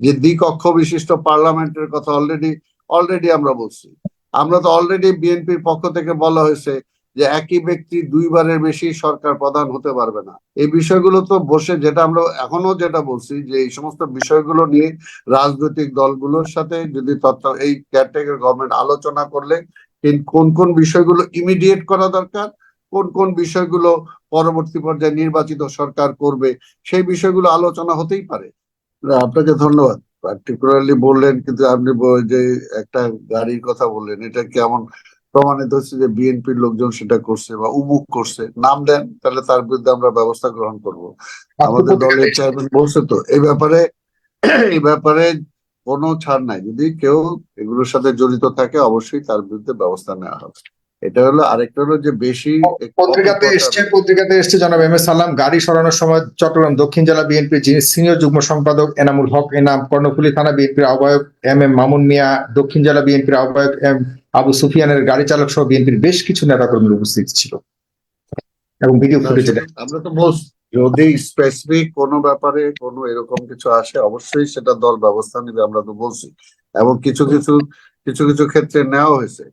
যে দ্বিকক্ষ বিশিষ্ট পার্লামেন্টের কথা অলরেডি আমরা বলছি। আমরা তো অলরেডি বিএনপির পক্ষ থেকে বলা হয়েছে যে একই ব্যক্তি দুইবারের বেশি সরকার প্রধান হতে পারবে না। এই বিষয়গুলো তো বসে, যেটা আমরা এখনো যেটা বলছি, যে এই সমস্ত বিষয়গুলো নিয়ে রাজনৈতিক দলগুলোর সাথে যদি এই কেয়ারটেকার গভর্নমেন্ট আলোচনা করলে কোন কোন বিষয়গুলো ইমিডিয়েট করা দরকার, কোন কোন বিষয়গুলো পরবর্তী পর্যায়ে নির্বাচিত সরকার করবে, সেই বিষয়গুলো আলোচনা হতেই পারে। আপনাকে ধন্যবাদ। পার্টিকুলারলি বললেন, কিন্তু আপনি যে একটা গাড়ির কথা বললেন, এটা কেমন প্রমাণিত হচ্ছে যে বিএনপির লোকজন সেটা করছে বা উমুক করছে, নাম দেন, তাহলে তার বিরুদ্ধে আমরা ব্যবস্থা গ্রহণ করব। আমাদের দলের চেয়ারম্যান বলছে তো এই ব্যাপারে কোনো ছাড় নাই। যদি কেউ এগুলোর সাথে জড়িত থাকে অবশ্যই তার বিরুদ্ধে ব্যবস্থা নেওয়া হবে। এটা হলো। আরেকটা হলো যে বেশি পত্রিকাতে এসছে জনাব এম এ সাল্লাম গাড়ি সরানোর সময় চট্টগ্রাম দক্ষিণ জেলা বিএনপির যিনি সিনিয়র যুগ্ম সম্পাদক এনামুল হক এনাম, কর্ণফুলী থানা বিএনপির আহ্বায়ক এম মামুন মিয়া, দক্ষিণ জেলা বিএনপির আহ্বায়ক এম আবু সুফিয়ানের গাড়ি চালক সহ বিএনপির বেশ কিছু নেতাকর্মী উপস্থিত ছিল এবং ভিডিও ফুটেজে আমরা তো বলছি, যদি স্পেসিফিক কোনো ব্যাপারে কোনো এরকম কিছু আসে অবশ্যই সেটা দল ব্যবস্থা নেবে, আমরা তো বলছি। এবং কিছু কিছু কিছু কিছু ক্ষেত্রে নেওয়া হয়েছে।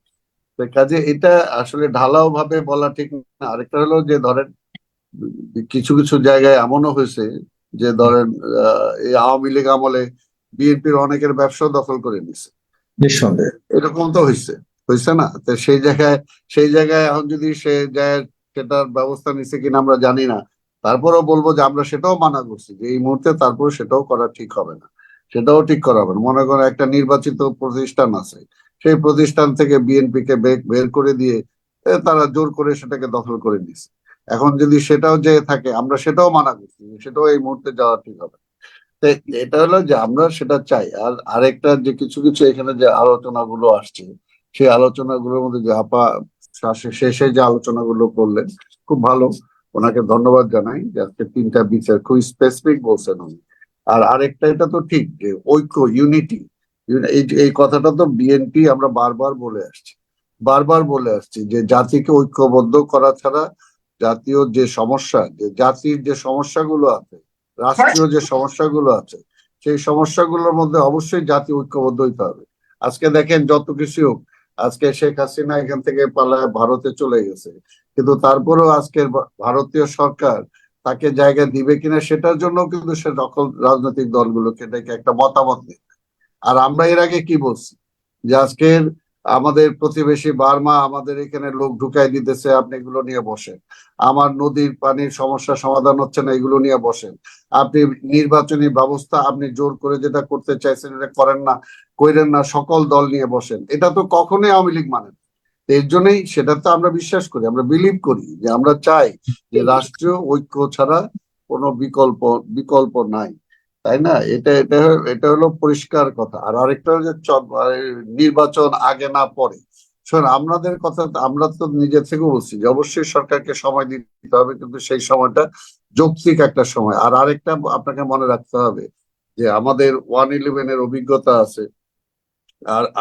কাজে এটা আসলে ঢালাও ভাবে বলা ঠিক না। আরেকটা হলো যে ধরেন কিছু কিছু জায়গায় এমনও হয়েছে যে ধরেন এই আওয়ামী লীগ আমলে বিএনপির অনেকের ব্যবসা দখল করে নিছে, নিঃসন্দেহে এরকম তো হয়েছে হয়েছে না? তো সেই জায়গায় এখন যদি সে যায়, সেটার ব্যবস্থা নিছে কিনা আমরা জানি না। তারপরেও বলবো যে আমরা সেটাও মানা করছি যে এই মুহূর্তে তারপরে সেটাও করা ঠিক হবে না, সেটাও ঠিক করা হবে না। মনে করেন একটা নির্বাচিত প্রতিষ্ঠান আছে, সেই প্রতিষ্ঠান থেকে বিএনপি কে বের করে দিয়ে তারা জোর করে সেটাকে দখল করে নিছে। এখন যদি সেটাও যে থাকে, আমরা সেটাও মানা করছি, সেটাও এই মুহূর্তে যাওয়া ঠিক হবে না। তো এটা হলো যে আমরা সেটা চাই। আর আরেকটা যে কিছু কিছু এখানে যে আলোচনাগুলো আসছে, সেই আলোচনাগুলোর মধ্যে যে আপা শেষে যে আলোচনাগুলো করলেন, খুব ভালো। ওনাকে ধন্যবাদ জানাই যে আজকে তিনটা বিচার খুব স্পেসিফিক বলছেন উনি। আর আরেকটা, এটা তো ঠিক যে ঐক্য, ইউনিটি, এই কথাটা তো বিএনপি আমরা বারবার বলে আসছি যে জাতিকে ঐক্যবদ্ধ করা ছাড়া জাতীয় যে সমস্যা, যে জাতির যে সমস্যাগুলো আছে, রাষ্ট্রীয় যে সমস্যাগুলো আছে, সেই সমস্যাগুলোর মধ্যে অবশ্যই জাতি ঐক্যবদ্ধ হইতে হবে। আজকে দেখেন যত কিছু হোক, আজকে শেখ হাসিনা এখান থেকে পালায় ভারতে চলে গেছে, কিন্তু তারপরেও আজকের ভারতীয় সরকার তাকে জায়গা দিবে কিনা সেটার জন্য কিন্তু সে সকল রাজনৈতিক দলগুলোকে ডেকে একটা মতামত নেই। আর আমরা এর আগে কি বলছি যে আজকের আমাদের প্রতিবেশী বার্মা আমাদের এখানে লোক ঢুকাই দিতেছে, আপনি এগুলো নিয়ে বসেন। আমার নদীর পানির সমস্যা সমাধান হচ্ছে না, এগুলো নিয়ে বসেন। আপনি নির্বাচনী ব্যবস্থা আপনি জোর করে যেটা করতে চাইছেন এটা করেন না, সকল দল নিয়ে বসেন। এটা তো কখনোই আওয়ামী লীগ মানে না। এর জন্যই সেটা তো আমরা বিশ্বাস করি, আমরা বিলিভ করি যে আমরা চাই যে রাষ্ট্রীয় ঐক্য ছাড়া কোনো বিকল্প নাই, তাই না? এটা হলো পরিষ্কার কথা। আর আরেকটা হলো যে নির্বাচন আগে না পরে। শোন, আমাদের কথা আমরা তো নিজে থেকে বলছি যে অবশ্যই সরকারকে সময় দিতে হবে, কিন্তু সেই সময়টা যৌক্তিক একটা সময়। আর আরেকটা আপনাকে মনে রাখতে হবে যে আমাদের 111 এর অভিজ্ঞতা আছে।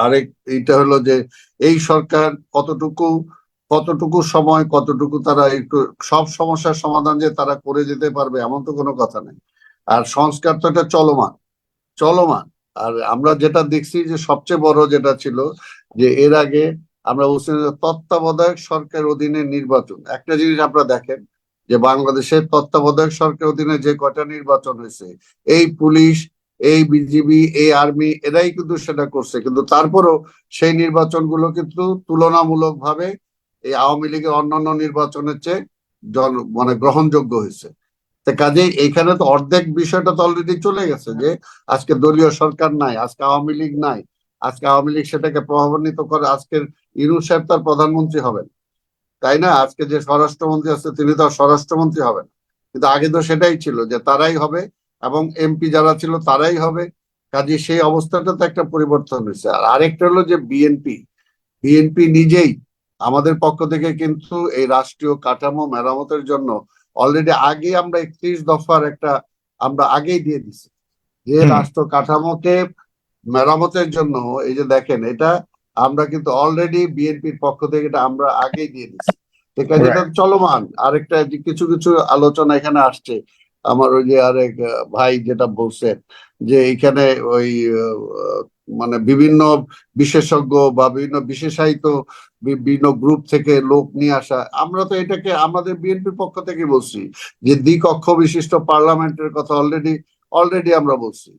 আর এইটা হলো যে এই সরকার কতটুকু সময়, কতটুকু তারা একটু সব সমস্যার সমাধান যে তারা করে যেতে পারবে এমন তো কোনো কথা নাই। আর সংস্কার তো এটা চলমান। আর আমরা যেটা দেখছি যে সবচেয়ে বড় যেটা ছিল যে এর আগে আমরা বলছি যে তত্ত্বাবধায়ক সরকারের অধীনে নির্বাচন। একটা জিনিস আপনারা দেখেন যে বাংলাদেশের তত্ত্বাবধায়ক সরকারের অধীনে যে কয়টা নির্বাচন হয়েছে, এই পুলিশ, এই বিজিবি, এই আর্মি, এরাই কিন্তু সেটা করছে। কিন্তু তারপরও সেই নির্বাচনগুলো কিন্তু তুলনামূলকভাবে এই আওয়ামী লীগের অন্যান্য নির্বাচনের চেয়ে মানে গ্রহণযোগ্য হয়েছে। কাজেই এইখানে তো অর্ধেক বিষয়টা তো অলরেডি চলে গেছে যে আজকে দলীয় সরকার নাই, আজকে আওয়ামী লীগ নাই। আজকে আওয়ামী লীগ সেটাকে প্রভাবান্বিত করে। আজকের ইউনূস সাহেব তার প্রধানমন্ত্রী হবেন, তাই না? আজকে যে স্বরাষ্ট্রমন্ত্রী আছে তিনি তো স্বরাষ্ট্রমন্ত্রী হবেন, কিন্তু আগে তো সেটাই ছিল যে তারাই হবে, এবং এমপি যারা ছিল তারাই হবে। কাজে সেই অবস্থাটা তো একটা পরিবর্তন হয়েছে। আর আরেকটা হলো যে বিএনপি নিজেই আমাদের পক্ষ থেকে কিন্তু এই রাষ্ট্রীয় কাঠামো মেরামতের জন্য অলরেডি আগে আমরা 31 দফার একটা আমরা আগেই দিয়ে দিছি যে রাষ্ট্র কাঠামোকে মেরামতের জন্য। এই যে দেখেন, এটা আমরা কিন্তু অলরেডি বিএনপির পক্ষ থেকে এটা আমরা আগেই দিয়ে দিছি। ঠিক আছে, এটা চলমান। আরেকটা যে কিছু কিছু আলোচনা এখানে আসছে, আমার ওই যে আরেক ভাই যেটা বলছেন যে এখানে ওই মানে বিভিন্ন বিশেষজ্ঞ বা বিভিন্ন বিশেষায়িত বিভিন্ন গ্রুপ থেকে লোক নিয়ে আসা, আমরা তো এটাকে আমাদের বিএনপির পক্ষ থেকে বলছি যে দ্বিকক্ষ বিশিষ্ট পার্লামেন্টের কথা অলরেডি আমরা বলছি।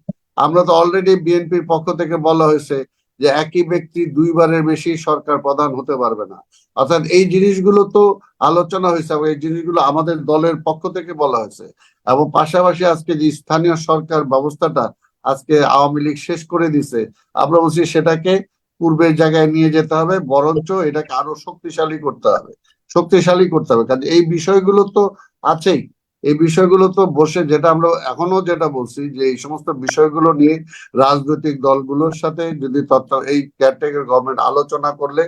আমরা তো অলরেডি বিএনপির পক্ষ থেকে বলা হয়েছে যে একই ব্যক্তি দুইবারের বেশি সরকার প্রধান হতে পারবে না। অর্থাৎ এই জিনিসগুলো তো আলোচনা হয়েছে এবং এই জিনিসগুলো আমাদের দলের পক্ষ থেকে বলা হয়েছে। এবং পাশাপাশি আজকে যে স্থানীয় সরকার ব্যবস্থাটা আজকে আওয়ামী লীগ শেষ করে দিছে, আমরা বলছি সেটাকে পূর্বের জায়গায় নিয়ে যেতে হবে, বরঞ্চ এটাকে আরো শক্তিশালী করতে হবে, শক্তিশালী করতে হবে। কারণ এই বিষয়গুলো তো আছেই। এই বিষয়গুলো তো বসে, যেটা আমরা এখনো যেটা বলছি যে এই সমস্ত বিষয়গুলো নিয়ে রাজনৈতিক দলগুলোর সাথে যদি এই কেয়ারটেকার গভর্নমেন্ট আলোচনা করলে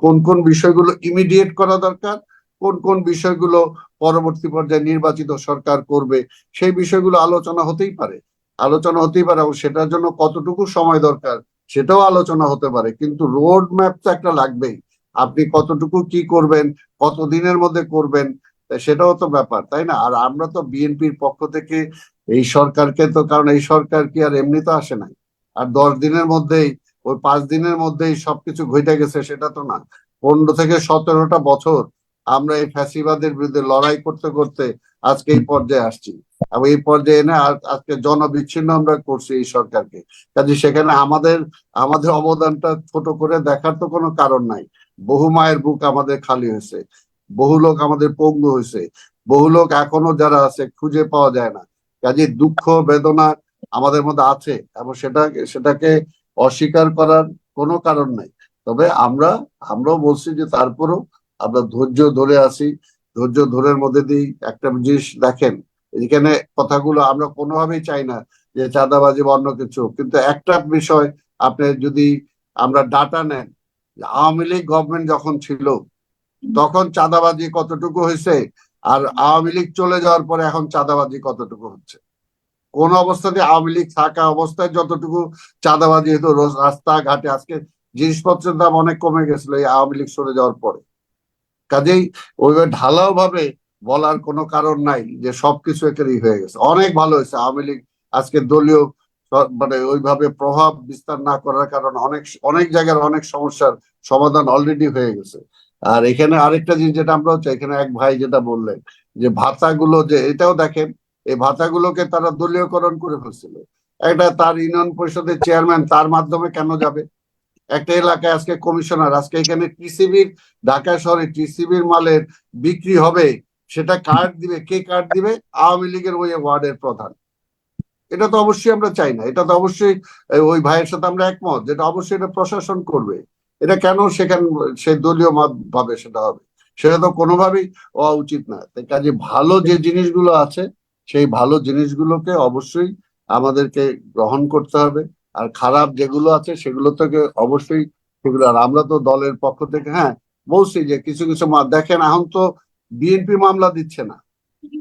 কোন কোন বিষয়গুলো ইমিডিয়েট করা দরকার, কোন কোন বিষয়গুলো পরবর্তী পর্যায়ে নির্বাচিত সরকার করবে, সেই বিষয়গুলো আলোচনা হতেই পারে। এবং সেটার জন্য কতটুকু সময় দরকার সেটাও আলোচনা হতে পারে। কিন্তু রোড ম্যাপ তো একটা লাগবেই। আপনি কতটুকু কি করবেন, কতদিনের মধ্যে করবেন, সেটাও তো ব্যাপার, তাই না? আর আমরা তো বিএনপির পক্ষ থেকে এই সরকারকে তো, কারণ এই সরকার কি আর এমনি তো আসে নাই, আর 10 দিনের মধ্যেই, ওই 5 দিনের মধ্যেই সবকিছু ঘটে গেছে সেটা তো না। 15 থেকে 17টা বছর আমরা এই ফ্যাসিবাদের বিরুদ্ধে লড়াই করতে করতে আজকে এই পর্যায়ে আসছি। এবং এই পর্যায়ে এনে আজকে জনবিচ্ছিন্ন আমরা করছি এই সরকারকে। কাজে সেখানে আমাদের আমাদের অবদানটা ছোট করে দেখার তো কোনো কারণ নাই। বহু মায়ের বুক আমাদের খালি হয়েছে, বহু লোক আমাদের পঙ্গু হয়েছে, বহু লোক এখনো যারা আছে খুঁজে পাওয়া যায় না। কাজে দুঃখ বেদনা আমাদের মধ্যে আছে এবং সেটাকে অস্বীকার করার কোনো কারণ নাই। তবে আমরাও বলছি যে তারপরও আমরা ধৈর্য ধরে আছি। ধৈর্য ধরের মধ্যে দিয়ে একটা জিনিস দেখেন, এখানে কথাগুলো আমরা কোনোভাবেই চাই না যে চাঁদাবাজি বা অন্য কিছু, কিন্তু একটা বিষয় আপনি যদি আমরা ডাটা নেন, আওয়ামী লীগ গভর্নমেন্ট যখন ছিল তখন চাঁদাবাজি কতটুকু হয়েছে, আর আওয়ামী লীগ চলে যাওয়ার পরে এখন চাঁদাবাজি কতটুকু হচ্ছে। কোন অবস্থাতে আওয়ামী লীগ থাকা অবস্থায় যতটুকু চাঁদাবাজি হতো রাস্তাঘাটে, আজকে জিনিসপত্রের দাম অনেক কমে গেছিল এই আওয়ামী লীগ সরে যাওয়ার পরে। কাজেই ওইভাবে ঢালাও ভাবে বলার কোনো কারণ নাই যে সবকিছু একেরই হয়ে গেছে। অনেক ভালো হয়েছে আওয়ামী লীগ আজকে দলীয় মানে ওইভাবে প্রভাব বিস্তার না করার কারণে অনেক অনেক জায়গার অনেক সমস্যার সমাধান অলরেডি হয়ে গেছে। আর এখানে আরেকটা জিনিস যেটা আমরা হচ্ছে, এখানে এক ভাই যেটা বললেন যে ভাতাগুলো, যে এটাও দেখেন এই ভাতাগুলোকে তারা দলীয়করণ করে ফেলছিল। একটা তার ইউনিয়ন পরিষদের চেয়ারম্যান, তার মাধ্যমে কেন যাবে? একটা এলাকায় আজকে কমিশনার, আজকে এখানে টিসিবির, ঢাকা শহরে টিসিবির মালের বিক্রি হবে, সেটা কার্ড দিবে কে? কার্ড দিবে আওয়ামী লীগের ওই ওয়ার্ডের প্রধান। এটা তো অবশ্যই আমরা চাই না। এটা তো অবশ্যই ওই ভাইয়ের সাথে আমরা একমত, যেটা অবশ্যই এটা প্রশাসন করবে। এটা কেন সেখানে সে দলীয় মত ভাবে সেটা হবে? সেটা তো কোনোভাবেই হওয়া উচিত না। তাই কাজে ভালো যে জিনিসগুলো আছে সেই ভালো জিনিসগুলোকে অবশ্যই আমাদেরকে গ্রহণ করতে হবে। আর খারাপ যেগুলো আছে সেগুলো থেকে অবশ্যই সেগুলো, আর আমরা তো দলের পক্ষ থেকে হ্যাঁ বলছি যে কিছু কিছু দেখেন, এখন তো বিএনপি মামলা দিচ্ছে না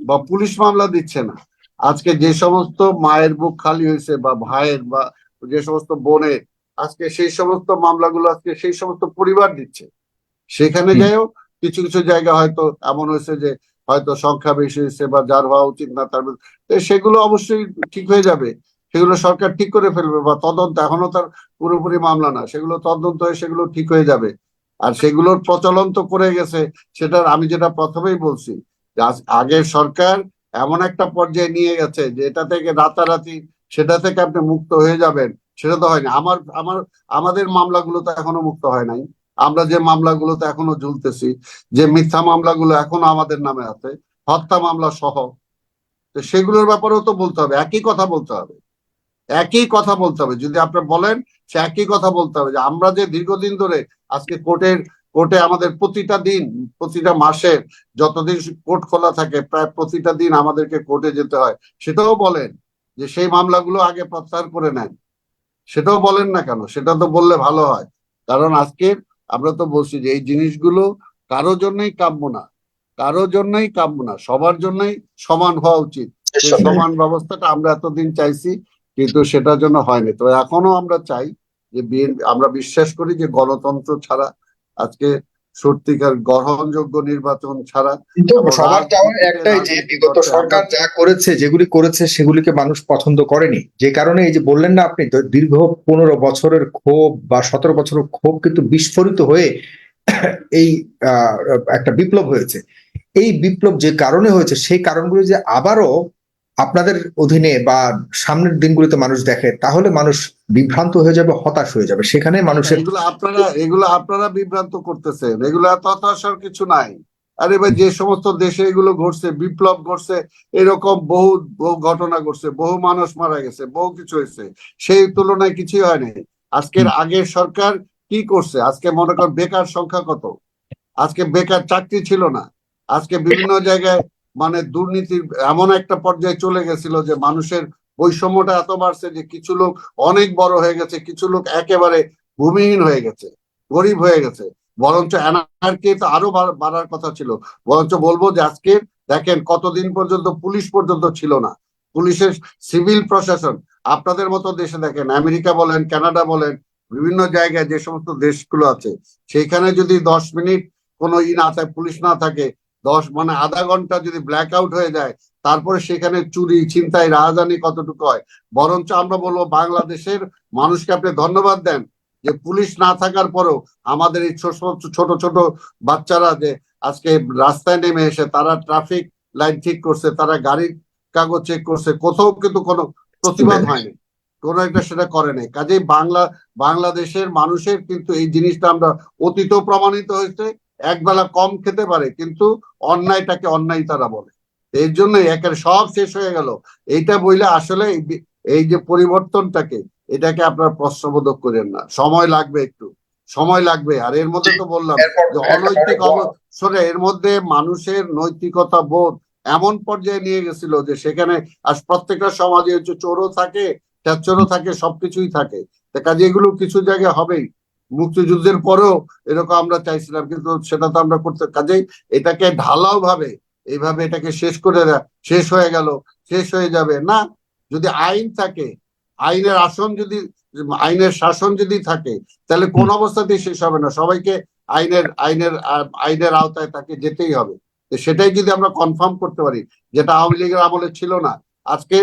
বা পুলিশ মামলা দিচ্ছে না। আজকে যে সমস্ত মায়ের বুক খালি হয়েছে বা ভাইয়ের বা যে সমস্ত বোনের, আজকে সেই সমস্ত মামলাগুলো আজকে সেই সমস্ত পরিবার দিচ্ছে। সেখানে যাইও কিছু কিছু জায়গা হয়তো এমন হয়েছে যে হয়তো সংখ্যা বেশি হয়েছে বা যার হওয়া উচিত না তার, সেগুলো অবশ্যই ঠিক হয়ে যাবে। সেগুলো সরকার ঠিক করে ফেলবে, বা তদন্ত, এখনো তার পুরোপুরি মামলা না, সেগুলো তদন্ত হয়ে সেগুলো ঠিক হয়ে যাবে। আর সেগুলোর প্রচলন তো করে গেছে। সেটার আমি যেটা প্রথমেই বলছি যে আগের সরকার এমন একটা পর্যায়ে নিয়ে গেছে যে এটা থেকে রাতারাতি সেটা থেকে আপনি মুক্ত হয়ে যাবেন, সেটা তো হয়নি। আমাদের মামলাগুলো তো এখনো মুক্ত হয় নাই। আমরা যে মামলাগুলোতে এখনো ঝুলতেছি, যে মিথ্যা মামলাগুলো এখনো আমাদের নামে আছে, হত্যা মামলা সহ, তো সেগুলোর ব্যাপারেও তো বলতে হবে, একই কথা বলতে হবে। একই কথা বলতে হবে, যদি আপনি বলেন সে একই কথা বলতে হবে যে আমরা যে দীর্ঘদিন ধরে আজকে কোর্টে আমাদের প্রতিটা দিন, প্রতিটা মাসের যতদিন কোর্ট খোলা থাকে প্রায় প্রতিটা দিন আমাদেরকে কোর্টে যেতে হয়, সেটাও বলেন যে সেই মামলাগুলো আগে প্রত্যাহার করে নেন। সেটাও বলেন না কেন? সেটা তো বললে ভালো হয়। কারণ আজকে আমরা তো বলছি যে এই জিনিসগুলো কারোর জন্যই কাম্য না, কারোর জন্যই কাম্য না, সবার জন্যই সমান হওয়া উচিত। সেই সমান ব্যবস্থাটা আমরা এতদিন চাইছি, কিন্তু সেটার জন্য হয়নি। তো এখনো আমরা চাই যে আমরা বিশ্বাস করি যে গণতন্ত্র ছাড়া আজকে সত্যিকার গ্রহণযোগ্য নির্বাচন ছাড়া কিন্তু এবং সবার চাওয়া রাজনীতিতে একটাই যে রাজনীতি বিগত করতে সরকার যা করেছে, যেগুলি করেছে সেগুলিকে মানুষ পছন্দ করেনি, যে কারণে এই যে বললেন না আপনি, তো দীর্ঘ 15 বছরের ক্ষোভ বা 17 বছরের ক্ষোভ কিন্তু বিস্ফোরিত হয়ে এই একটা বিপ্লব হয়েছে। এই বিপ্লব যে কারণে হয়েছে সেই কারণগুলো যে আবারও আপনাদের অধীনে বা সামনের দিনগুলোতে মানুষ দেখে, তাহলে মানুষ বিভ্রান্ত হয়ে যাবে, হতাশ হয়ে যাবে, সেখানে মানুষের এগুলো আপনারা বিভ্রান্ত করতেছেন, এগুলো এত হতাশার কিছু নাই। আরে ভাই, যে সমস্ত দেশে এগুলো ঘটছে, বিপ্লব ঘটছে, এরকম বহু বহু ঘটনা ঘটছে, বহু মানুষ মারা গেছে, বহু কিছু হয়েছে, সেই তুলনায় কিছুই হয়নি। আজকের আগের সরকার কি করছে? আজকে মনে কর বেকার সংখ্যা কত, আজকে বেকার চাকরি ছিল না, আজকে বিভিন্ন জায়গায় মানে দুর্নীতির এমন একটা পর্যায়ে চলে গেছিল যে মানুষের বৈষম্যটা এত বাড়ছে যে কিছু লোক অনেক বড় হয়ে গেছে, কিছু লোক একেবারে ভূমিহীন হয়ে গেছে, গরিব হয়ে গেছে। বরঞ্চ এনআরকে তো আরো বাড়ার কথা ছিল। বরঞ্চ বলবো যে আজকে দেখেন কতদিন পর্যন্ত পুলিশ পর্যন্ত ছিল না, পুলিশের সিভিল প্রশাসন। আপনাদের মতো দেশে দেখেন, আমেরিকা বলেন, কানাডা বলেন, বিভিন্ন জায়গায় যে সমস্ত দেশগুলো আছে, সেইখানে যদি 10 মিনিট কোনো না থাকে, পুলিশ না থাকে, মানে আধা ঘন্টা যদি ব্ল্যাক আউট হয়ে যায়, তারপরে সেখানে চুরি ছিনতাই রাহাজানি কতটুকু হয়। বরঞ্চ আমরা বলবো বাংলাদেশের মানুষকে আপনি ধন্যবাদ দেন যে পুলিশ না থাকার পরেও আমাদের এই ছোট ছোট ছোট বাচ্চারা যে আজকে রাস্তায় নেমে এসে তারা ট্রাফিক লাইন ঠিক করছে, তারা গাড়ির কাগজ চেক করছে, কোথাও কিন্তু কোনো প্রতিবাদ হয়নি, কোনো একটা সেটা করে নাই। কাজেই বাংলাদেশের মানুষের কিন্তু এই জিনিসটা আমরা অতীতেও প্রমাণিত হয়েছে, একবেলা কম খেতে পারে কিন্তু অন্যায়টাকে অন্যায় তারা বলে। এর জন্য একের সব শেষ হয়ে গেল এইটা বইলে আসলে এই যে পরিবর্তনটাকে, এটাকে আপনার প্রশ্নবোধক করেন না, সময় লাগবে, একটু সময় লাগবে। আর এর মধ্যে তো বললাম এরপর যে একটা বড় অনৈতিক অবসরে এর মধ্যে মানুষের নৈতিকতা বোধ এমন পর্যায়ে নিয়ে গেছিল যে সেখানে আজ প্রত্যেকটা সমাজে হচ্ছে চোরও থাকে, ট্যাচরও থাকে, সবকিছুই থাকে। কাজে এগুলো কিছু জায়গায় হবেই। মুক্তিযুদ্ধের পরেও এরকম আমরা চাইছিলাম, কিন্তু সেটা তো আমরা করতে, কাজেই এটাকে ঢালাও ভাবে এইভাবে এটাকে শেষ করে শেষ হয়ে গেল, শেষ হয়ে যাবে না। যদি আইন থাকে, আইনের আসন যদি, আইনের শাসন যদি থাকে, তাহলে কোন অবস্থাতেই শেষ হবে না। সবাইকে আইনের আওতায় তাকে যেতেই হবে। সেটাই যদি আমরা কনফার্ম করতে পারি, যেটা আওয়ামী লীগের আমলে ছিল না। আজকে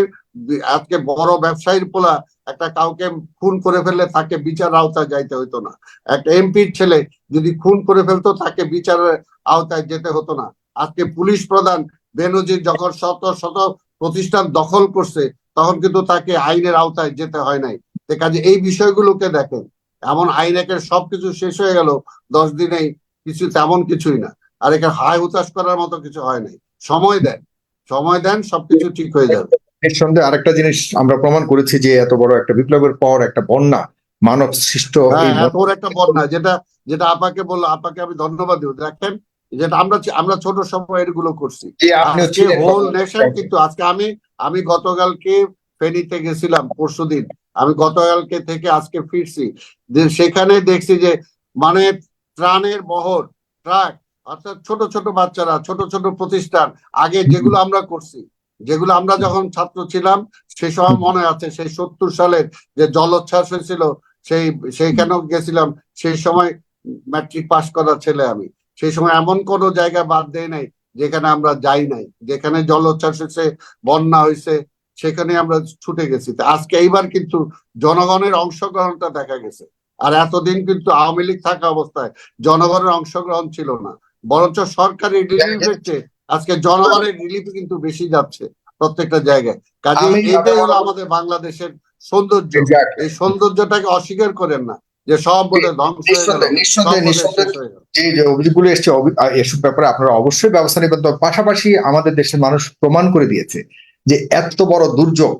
আজকে বড় ব্যবসায়ীর পোলা একটা কাউকে খুন করে ফেললে তাকে বিচার আওতায় যাইতে হইতো না। একটা এমপির ছেলে যদি খুন করে ফেলতো তাকে বিচারের আওতায় যেতে হতো না। আজকে পুলিশ প্রধান বেনজির যখন শত শত প্রতিষ্ঠান দখল করছে, তখন কিন্তু তাকে আইনের আওতায় যেতে হয় নাই। কাজে এই বিষয়গুলোকে দেখেন, এমন আইন একের সবকিছু শেষ হয়ে গেল 10 দিনেই, কিছু তেমন কিছুই না। আর এখানে হায় হুতাশ করার মতো কিছু হয় নাই। সময় দেন, সময় দেন, সবকিছু ঠিক হয়ে যাবে। নিঃসন্দেহে আরেকটা জিনিস আমরা প্রমাণ করেছি যে এত বড় একটা বিপ্লবের পর একটা বন্যা, মানব সৃষ্ট হ্যাঁ, এই এত বড় একটা বন্যা, যেটা যেটা আপাকে বললো, আপাকে আমি ধন্যবাদ দিব। দেখেন যেটা আমরা ছোট সময় এগুলো করছি, যে আপনিও আজকে ছিলেন হোল তখন। নেশন কিন্তু আজকে আমি গতকালকে ফেনীতে গেছিলাম, পরশুদিন আমি গতকালকে থেকে আজকে ফিরছি। সেখানে দেখছি যে মানে ত্রাণের বহর, ট্রাক, অর্থাৎ ছোট ছোট বাচ্চারা, ছোট ছোট প্রতিষ্ঠান, আগে যেগুলো আমরা করছি, যেগুলো আমরা যখন ছাত্র ছিলাম, সে সময় মনে আছে সেই 70 সালের যে জলোচ্ছ্বাস হয়েছিল, সেই সেইখানেও গেছিলাম। সেই সময় ম্যাট্রিক পাশ করা ছেলে আমি, সেই সময় এমন কোন জায়গা বাদ দেয় নাই যেখানে আমরা যাই নাই, যেখানে জলোচ্ছ্বাস হয়েছে, বন্যা হয়েছে, সেখানে আমরা ছুটে গেছি। আজকে এইবার কিন্তু জনগণের অংশগ্রহণটা দেখা গেছে। আর এতদিন কিন্তু আওয়ামী লীগ থাকা অবস্থায় জনগণের অংশগ্রহণ ছিল না, বরঞ্চ সরকারি রিলিফের চেয়ে আজকে জনগণের রিলিফ কিন্তু বেশি যাচ্ছে প্রত্যেকটা জায়গায়। কাজেই আমি এটাই হলো আমাদের বাংলাদেশের সৌন্দর্য। এই সৌন্দর্যটাকে অস্বীকার করেন না যে সব বোধহয় ধ্বংস হয়ে গেল, নিঃসন্দেহে সব নিঃসন্দেহে বোধহয় শেষ নিঃসন্দেহে হয়ে গেল। যে অভিযোগগুলো এসছে, এসব ব্যাপারে আপনারা অবশ্যই ব্যবস্থা নেবেন। তবে পাশাপাশি আমাদের দেশের মানুষ প্রমাণ করে দিয়েছে যে এত বড় দুর্যোগ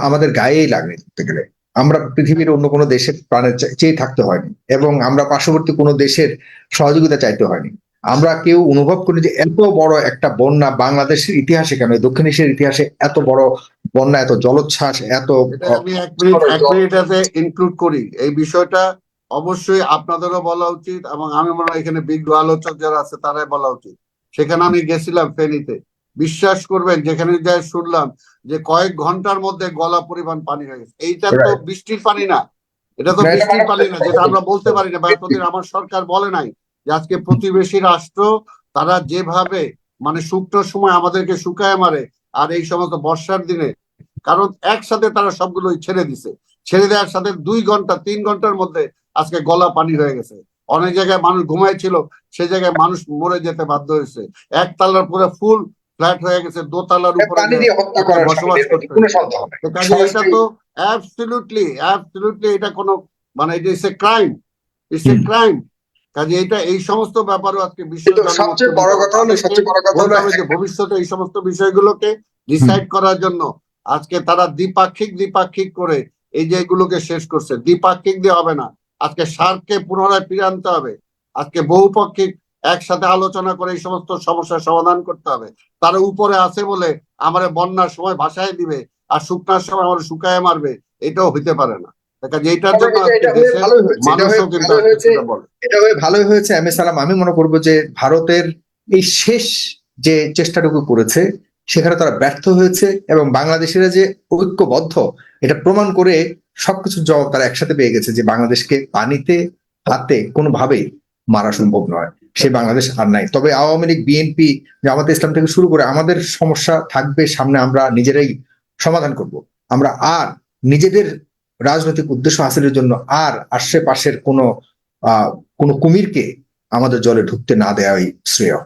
আমাদের গায়েই লাগে ধরতে গেলে। আমরা পৃথিবীর অন্য কোনো দেশের প্রাণে চেয়ে থাকতে হয়নি, এবং আমরা পার্শ্ববর্তী কোনো দেশের সহযোগিতা চাইতে হয়নি। আমরা কেউ অনুভব করি যে এত বড় একটা বন্যা বাংলাদেশের ইতিহাসে, কেন দক্ষিণ এশিয়ার ইতিহাসে এত বড় বন্যা, এত জলোচ্ছ্বাস, এত এটা আমি এক মিনিটাতে ইনক্লুড করি এই বিষয়টা। অবশ্যই আপনাদেরও বলা উচিত, এবং আমি মনে হয় এখানে বিজ্ঞ আলোচক যারা আছে তারাই বলা উচিত। সেখানে আমি গেছিলাম ফেনীতে, বিশ্বাস করবেন যেখানে যাই শুনলাম যে কয়েক ঘন্টার মধ্যে গলা পরিমাণ পানি হয়ে গেছে। এইটা তো বৃষ্টির পানি না, এটা তো বৃষ্টির পানি না, যেটা আমরা বলতে পারি না বা এতদিন আমার সরকার বলে নাই যে আজকে প্রতিবেশী রাষ্ট্র তারা যেভাবে মানে শুকনোর সময় আমাদেরকে শুকায় মারে, আর এই সমস্ত বর্ষার দিনে, কারণ একসাথে তারা সবগুলোই ছেড়ে দিছে, ছেড়ে দেওয়ার সাথে 2 ঘন্টা 3 ঘন্টার মধ্যে আজকে গলা পানি হয়ে গেছে। অনেক জায়গায় মানুষ ঘুমাইছিল, সে জায়গায় মানুষ মরে যেতে বাধ্য হয়েছে। একতলার পুরো ফুল ফ্ল্যাট হয়ে গেছে, দোতলার উপরে পানি দিয়ে হত্যা করার বসবাস করতে কোনো হয়েছে। সন্দেহ নেই। তো কাজে এটা তো অ্যাবসলিউটলি অ্যাবসলিউটলি এটা কোনো মানে এটা it's a crime, it's a crime. কাজে এটা এই সমস্ত ব্যাপারও আজকে বিশ্ব কিন্তু সবচেয়ে বড় কথা হলো বলতে হবে যে ভবিষ্যতে এই সমস্ত বিষয়গুলোকে ডিসাইড করার জন্য আজকে তারা দ্বিপাক্ষিক করে এই যে এগুলোকে শেষ করছে। দ্বিপাক্ষিক দিয়ে হবে না, আজকে সার্ককে পুনরায় ফিরে আনতে হবে। আজকে বহুপাক্ষিক একসাথে আলোচনা করে এই সমস্ত সমস্যার সমাধান করতে হবে। তারা উপরে আছে বলে আমার বন্যার সময় ভাসায় দিবে আর শুকনার সময় আমার শুকায় মারবে, এটাও হইতে পারে না। এইটার জন্য আজকে দেশের মানুষও কিন্তু সেটা বলে। এটা হয়ে ভালোই হয়েছে এম এ সালাম। আমি মনে করবো যে ভারতের এই শেষ যে চেষ্টাটুকু করেছে সেখানে তারা ব্যর্থ হয়েছে, এবং বাংলাদেশিরা যে ঐক্যবদ্ধ এটা প্রমাণ করে সবকিছুর জবাব তারা একসাথে পেয়ে গেছে যে বাংলাদেশকে পানিতে হাতে কোনোভাবেই মারা সম্ভব নয়, সে বাংলাদেশ আর নাই। তবে আওয়ামী লীগ, বিএনপি, জামাতে ইসলাম থেকে শুরু করে আমাদের সমস্যা থাকবে সামনে, আমরা নিজেরাই সমাধান করব। আমরা আর নিজেদের রাজনৈতিক উদ্দেশ্য হাসিলের জন্য আর আশেপাশের কোনো কুমিরকে আমাদের জলে ঢুকতে না দেওয়াই শ্রেয়।